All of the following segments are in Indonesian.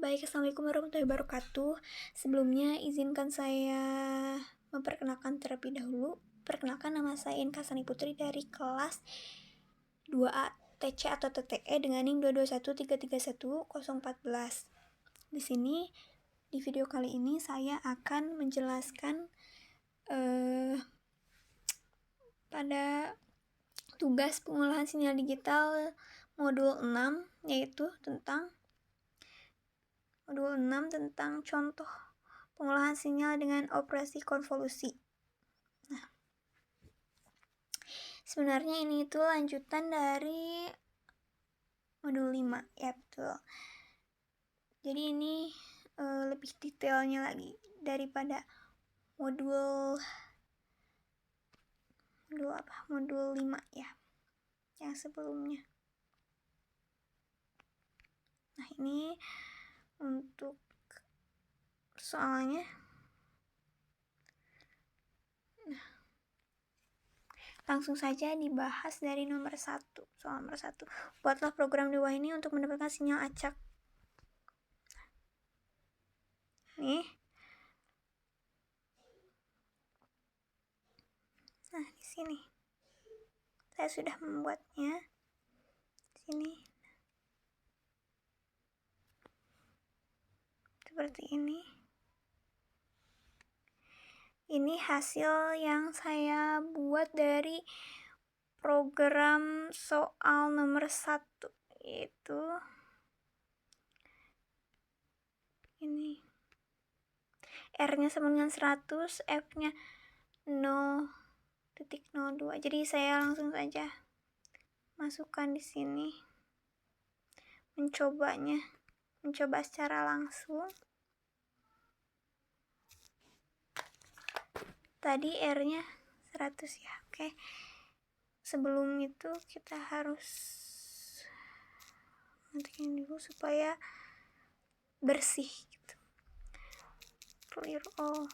Baik, Assalamualaikum warahmatullahi wabarakatuh. Sebelumnya izinkan saya memperkenalkan terlebih dahulu. Perkenalkan, nama saya Inka Sani Putri dari kelas 2A TC atau TTE dengan NIM 221331014. Di sini, di video kali ini saya akan menjelaskan pada tugas pengolahan sinyal digital modul 6, yaitu tentang modul 6 tentang contoh pengolahan sinyal dengan operasi konvolusi. Nah, sebenarnya ini itu lanjutan dari modul 5, ya betul. Jadi ini lebih detailnya lagi daripada modul 5 ya, yang sebelumnya. Nah, ini untuk soalnya. Nah, langsung saja dibahas dari nomor 1. Soal nomor 1. Buatlah program di bawah ini untuk mendapatkan sinyal acak. Nih. Nah, di sini saya sudah membuatnya. Di sini seperti ini. Ini hasil yang saya buat dari program soal nomor 1, yaitu ini. R-nya sama dengan 100, F-nya 0.02. Jadi saya langsung saja masukkan di sini. Mencoba secara langsung. Tadi R-nya 100 ya. Oke. Sebelum itu kita harus matikan dulu supaya bersih gitu. Clear all.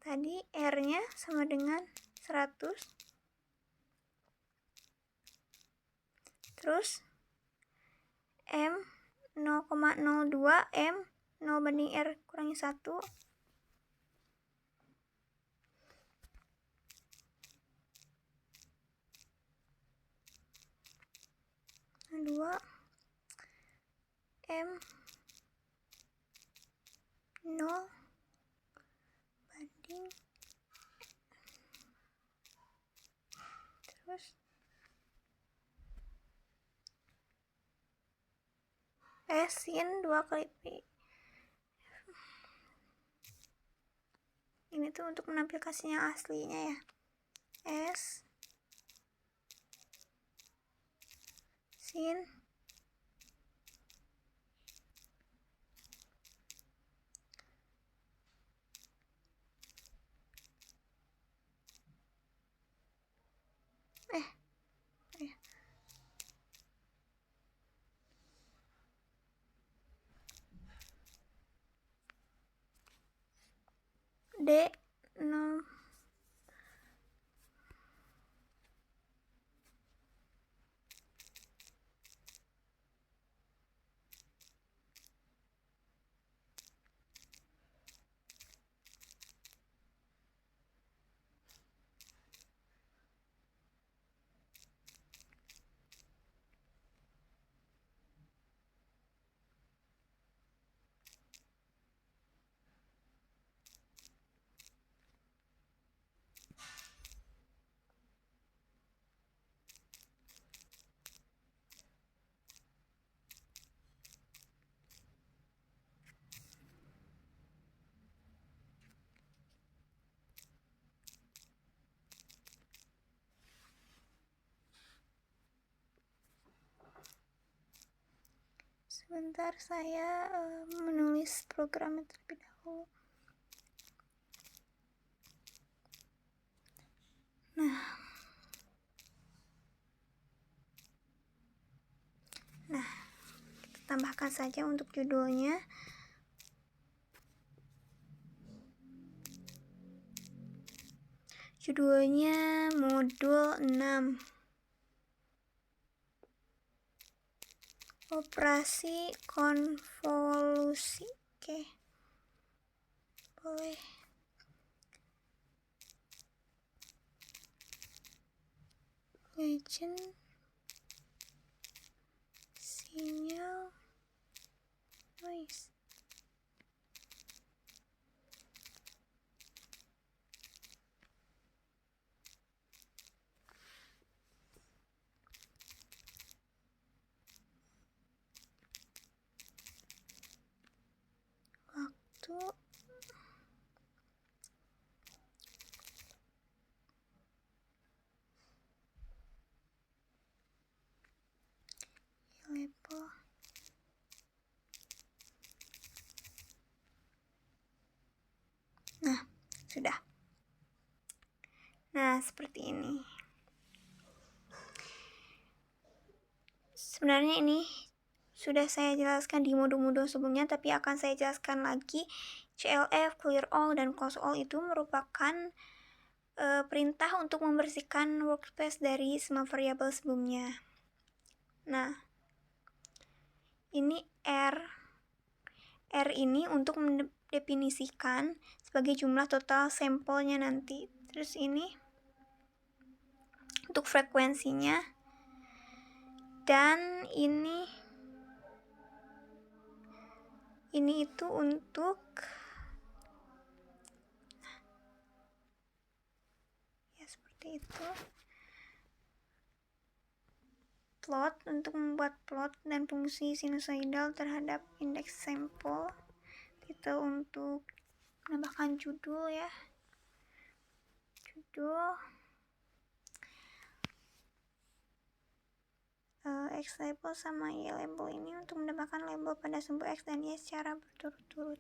Tadi R-nya sama dengan 100. Terus M 0,02, M 0 banding R kurangi 1. Dua M 0 banding terus S sin 2 kali P. Ini tuh untuk menampilkan sinyal aslinya ya. S sin D 0 Sebentar, saya menulis programnya terlebih dahulu. Nah, kita tambahkan saja untuk judulnya. Judulnya modul 6. operasi konvolusi. Oke, boleh. Legend sinyal noise. Waktu label. Nah, sudah. Nah, seperti ini. Sebenarnya ini sudah saya jelaskan di modul-modul sebelumnya, tapi akan saya jelaskan lagi. CLF, clear all, dan close all itu merupakan perintah untuk membersihkan workspace dari semua variabel sebelumnya. Nah, ini R ini untuk mendefinisikan sebagai jumlah total sampelnya nanti. Terus ini untuk frekuensinya, dan ini itu untuk ya seperti itu. Plot untuk membuat plot dan fungsi sinusoidal terhadap indeks sampel. Itu untuk menambahkan judul ya. Judul X label sama Y label ini untuk menambahkan label pada sumbu X dan Y secara berturut-turut.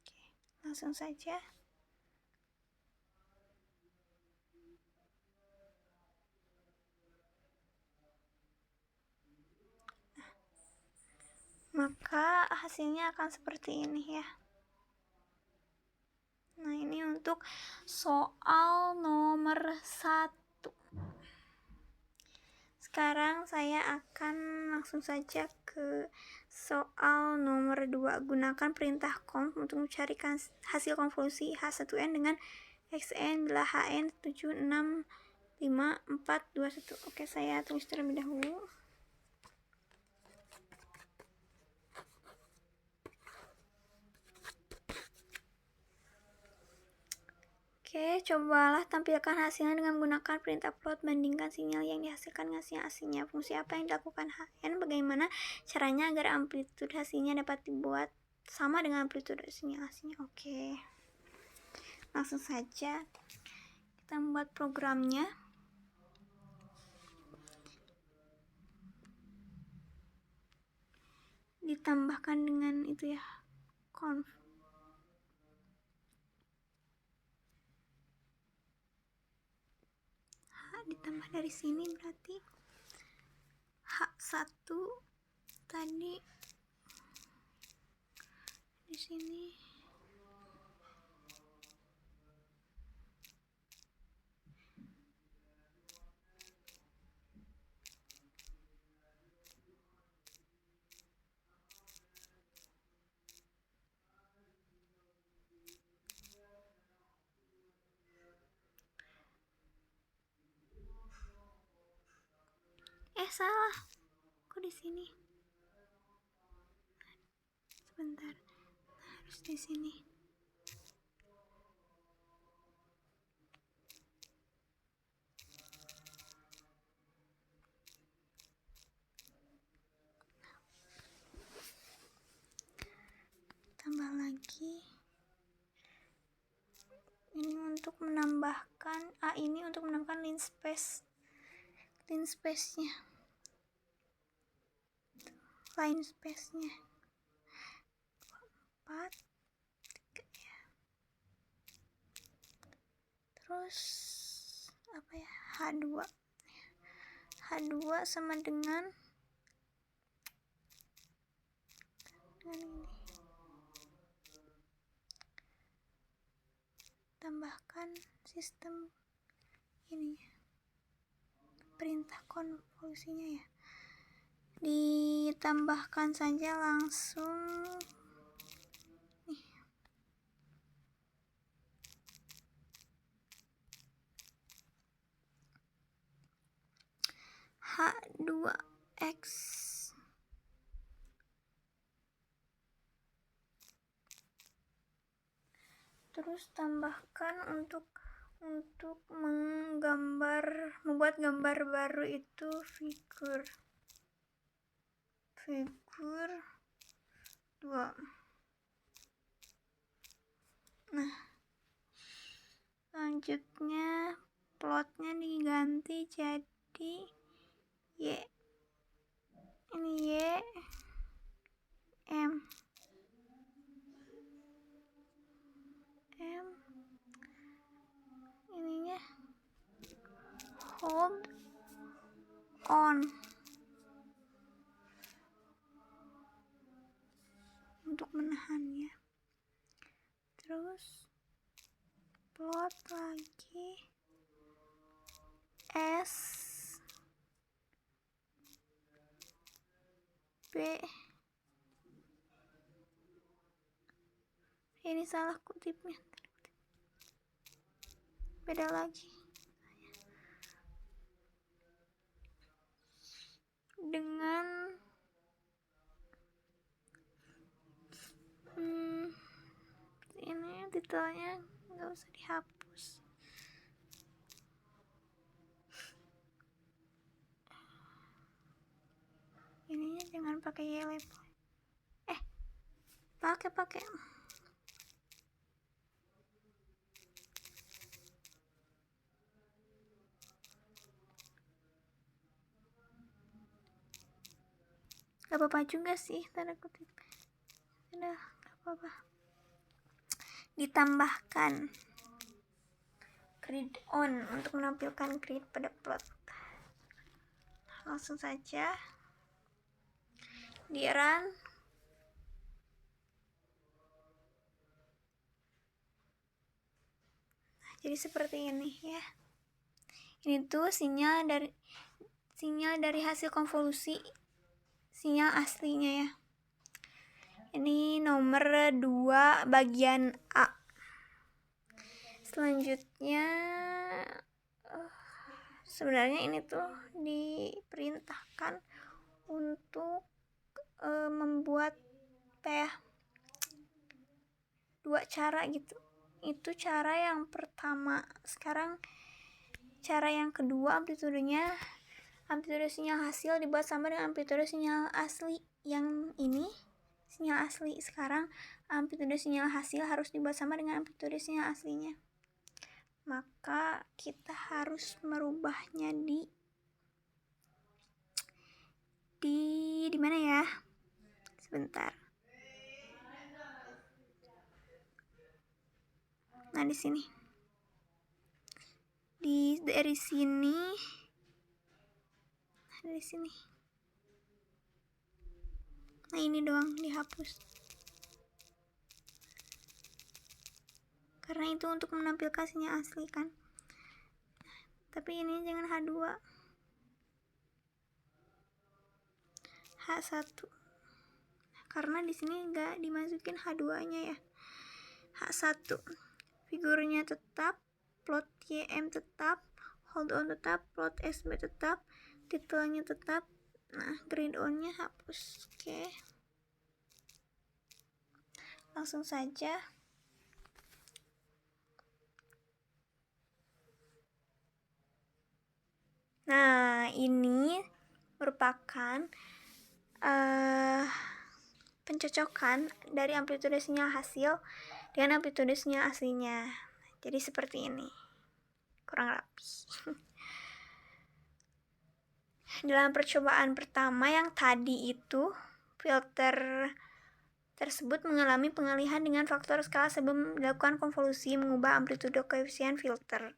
Oke, langsung saja. Maka hasilnya akan seperti ini ya. Nah, ini untuk soal nomor 1. Sekarang saya akan langsung saja ke soal nomor 2. Gunakan perintah conv untuk mencari hasil konvolusi H1N dengan XN bila HN 7, 6, 5, 4, 2, 1. Oke, saya tulis terlebih dahulu. Oke, cobalah tampilkan hasilnya dengan menggunakan perintah plot. Bandingkan sinyal yang dihasilkan dengan sinyal aslinya. Fungsi apa yang dilakukan HN? Bagaimana caranya agar amplitude hasilnya dapat dibuat sama dengan amplitude sinyal aslinya? Oke, langsung saja kita membuat programnya. Ditambahkan dengan itu ya, conv. Ditambah dari sini berarti H1 tadi di sini. Salah. Kok di sini? Sebentar. Harus di sini. Tambah lagi. Ini untuk menambahkan ini untuk menambahkan line space-nya. Line space-nya 4, 3 ya. Terus apa ya? H2 sama dengan ini. Tambahkan sistem ini ya. Perintah konvolusinya ya. ditambahkan saja langsung nih. H2X terus tambahkan untuk membuat gambar baru itu figur 2. Nah, selanjutnya plotnya diganti jadi Y. Ini Y, M, ininya hold on untuk menahannya. Terus plot lagi S B. Ini salah kutipnya, beda lagi. Dengan ini titelnya nggak usah dihapus. Ininya jangan pakai yellow. Pakai gak apa-apa juga sih tanda kutip. Udah gak apa-apa. Ditambahkan grid on untuk menampilkan grid pada plot. Langsung saja di run. Jadi seperti ini ya. Ini tuh sinyal dari hasil konvolusi sinyal aslinya ya. Ini nomor 2 bagian A. Selanjutnya sebenarnya ini tuh diperintahkan untuk membuat dua cara gitu. Itu cara yang pertama. Sekarang cara yang kedua, amplitude sinyal hasil dibuat sama dengan amplitude sinyal asli. Yang ini sinyal asli. Sekarang amplitude sinyal hasil harus dibuat sama dengan amplitude sinyal aslinya. Maka kita harus merubahnya di mana ya? Sebentar. Nah, di sini. Dari sini. Dari sini. Nah, ini doang dihapus. Karena itu untuk menampilkan sinyal asli kan. Tapi ini jangan H2. H1. Karena di sini enggak dimasukin H2-nya ya. H1. Figurnya tetap, plot YM tetap, hold on tetap, plot SB tetap, titelnya tetap. Nah, grid on-nya hapus. Oke. Langsung saja. Nah, ini merupakan pencocokan dari amplitude sinyal hasil dengan amplitude sinyal aslinya. Jadi seperti ini. Kurang rapi. Dalam percobaan pertama yang tadi itu, filter tersebut mengalami pengalihan dengan faktor skala sebelum dilakukan konvolusi mengubah amplitude koefisien filter.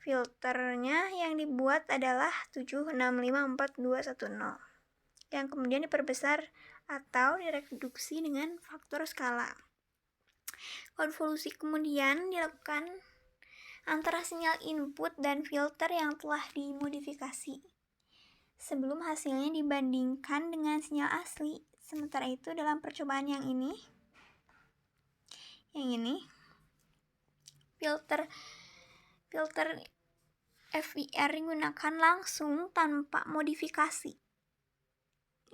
Filternya yang dibuat adalah 7654210 yang kemudian diperbesar atau direduksi dengan faktor skala. Konvolusi kemudian dilakukan antara sinyal input dan filter yang telah dimodifikasi. sebelum hasilnya dibandingkan dengan sinyal asli. Sementara itu dalam percobaan yang ini filter FIR digunakan langsung tanpa modifikasi.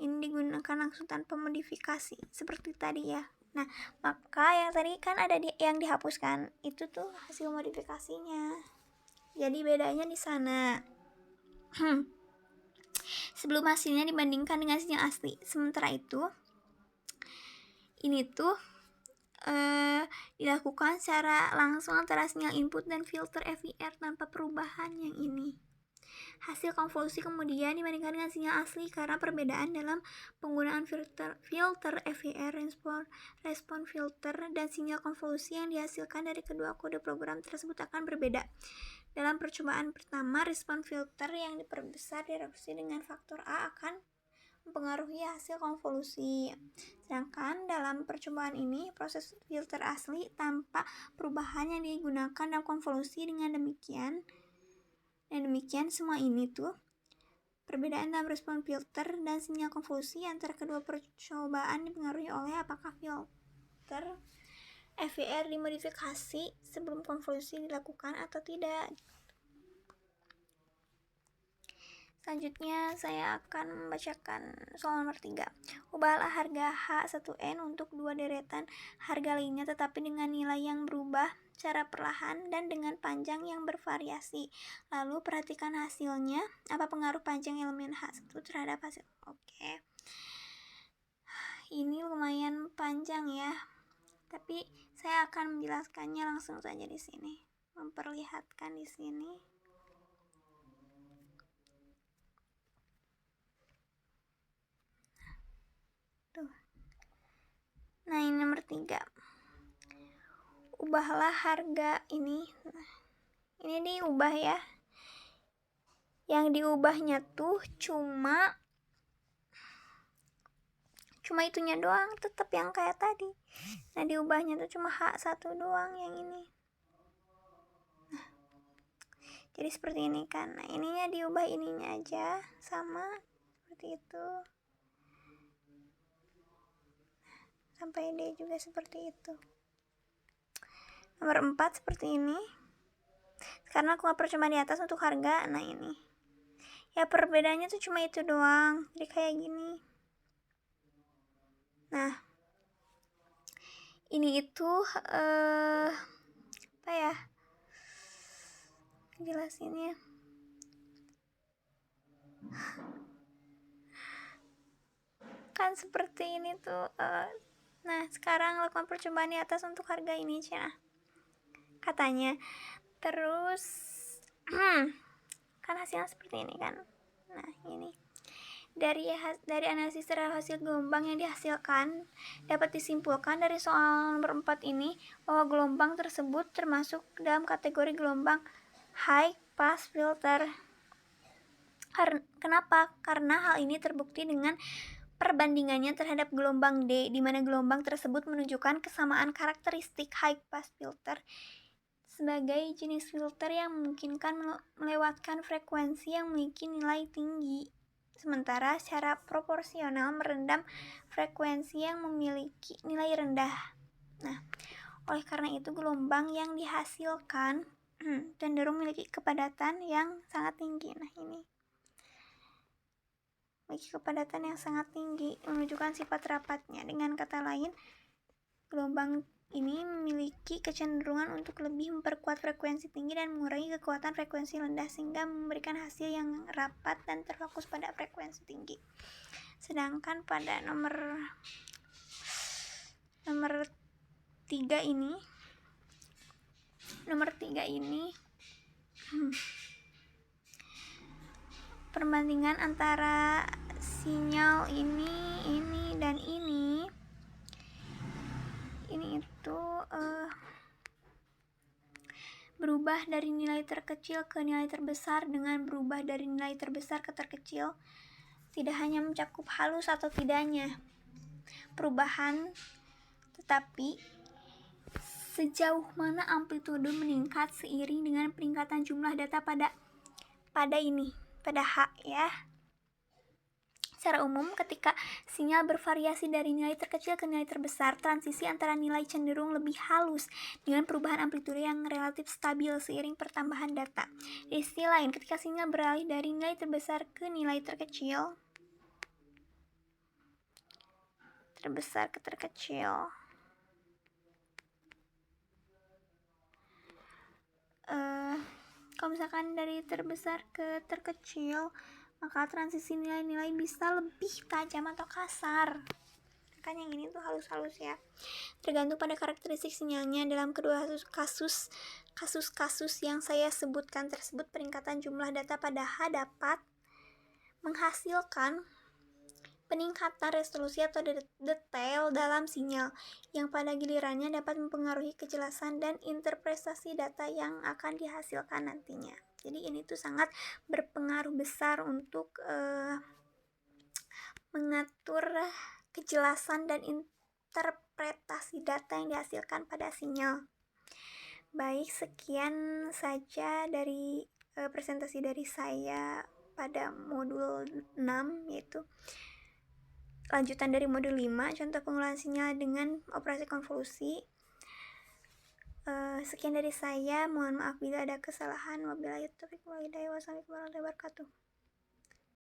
Ini digunakan langsung tanpa modifikasi seperti tadi ya. Nah, maka yang tadi kan ada yang dihapuskan, itu tuh hasil modifikasinya. Jadi bedanya di sana. Sebelum hasilnya dibandingkan dengan sinyal asli. Sementara itu, ini tuh dilakukan secara langsung antara sinyal input dan filter FIR tanpa perubahan yang ini. Hasil konvolusi kemudian dibandingkan dengan sinyal asli karena perbedaan dalam penggunaan filter FIR, respon filter, dan sinyal konvolusi yang dihasilkan dari kedua kode program tersebut akan berbeda. Dalam percobaan pertama, respon filter yang diperbesar direduksi dengan faktor A akan mempengaruhi hasil konvolusi. Sedangkan dalam percobaan ini, proses filter asli tanpa perubahan yang digunakan dalam konvolusi. Dengan demikian semua ini tuh perbedaan dalam respon filter dan sinyal konvolusi antara kedua percobaan dipengaruhi oleh apakah filter FIR dimodifikasi sebelum konvolusi dilakukan atau tidak. Selanjutnya saya akan membacakan soal nomor 3. Ubahlah harga H1N untuk dua deretan harga lainnya tetapi dengan nilai yang berubah secara perlahan dan dengan panjang yang bervariasi. Lalu perhatikan hasilnya. Apa pengaruh panjang elemen H1 terhadap hasil? Oke. Ini lumayan panjang ya. Tapi saya akan menjelaskannya langsung saja di sini. Memperlihatkan di sini. Nah, ini nomor 3. Ubahlah harga ini. Ini diubah ya. Yang diubahnya tuh cuma itunya doang, tetap yang kayak tadi. Nah, diubahnya tuh cuma H1 doang yang ini. Nah, jadi seperti ini kan. Nah, ininya diubah ininya aja sama seperti itu. Sampai D juga seperti itu. Nomor 4 seperti ini. Karena aku percobaan di atas untuk harga. Nah, ini. Ya perbedaannya tuh cuma itu doang. Jadi kayak gini. Nah, ini itu apa ya? Jelasinnya. Kan seperti ini tuh. Nah, sekarang lakukan percobaan di atas untuk harga ini, Cina. Katanya. Terus kan hasilnya seperti ini kan. Nah, ini. Dari analisis terhadap hasil gelombang yang dihasilkan, dapat disimpulkan dari soal nomor 4 ini bahwa gelombang tersebut termasuk dalam kategori gelombang high pass filter. Kenapa? Karena hal ini terbukti dengan perbandingannya terhadap gelombang D, di mana gelombang tersebut menunjukkan kesamaan karakteristik high pass filter sebagai jenis filter yang memungkinkan melewatkan frekuensi yang memiliki nilai tinggi. Sementara secara proporsional merendam frekuensi yang memiliki nilai rendah. Nah, oleh karena itu gelombang yang dihasilkan cenderung memiliki kepadatan yang sangat tinggi. Nah, ini memiliki kepadatan yang sangat tinggi menunjukkan sifat rapatnya. Dengan kata lain, gelombang ini memiliki kecenderungan untuk lebih memperkuat frekuensi tinggi dan mengurangi kekuatan frekuensi rendah sehingga memberikan hasil yang rapat dan terfokus pada frekuensi tinggi. Sedangkan pada nomor 3 ini perbandingan antara sinyal ini dan ini itu berubah dari nilai terkecil ke nilai terbesar. Dengan berubah dari nilai terbesar ke terkecil tidak hanya mencakup halus atau tidaknya perubahan, tetapi sejauh mana amplitude meningkat seiring dengan peningkatan jumlah data pada H ya. Secara umum, ketika sinyal bervariasi dari nilai terkecil ke nilai terbesar, transisi antara nilai cenderung lebih halus dengan perubahan amplitude yang relatif stabil seiring pertambahan data. Di sisi lain, ketika sinyal beralih dari nilai terbesar ke nilai terkecil, kalau misalkan dari terbesar ke terkecil, maka transisi nilai-nilai bisa lebih tajam atau kasar. Kan yang ini tuh halus-halus ya. Tergantung pada karakteristik sinyalnya. Dalam kedua kasus yang saya sebutkan tersebut, peningkatan jumlah data pada H dapat menghasilkan peningkatan resolusi atau detail dalam sinyal, yang pada gilirannya dapat mempengaruhi kejelasan dan interpretasi data yang akan dihasilkan nantinya. Jadi ini tuh sangat berpengaruh besar untuk mengatur kejelasan dan interpretasi data yang dihasilkan pada sinyal. Baik, sekian saja dari presentasi dari saya pada modul 6, yaitu lanjutan dari modul 5, contoh penggunaan sinyal dengan operasi konvolusi. Sekian dari saya, mohon maaf bila ada kesalahan. Wabillahi taufiq wal hidayah. Wassalamualaikum warahmatullahi wabarakatuh.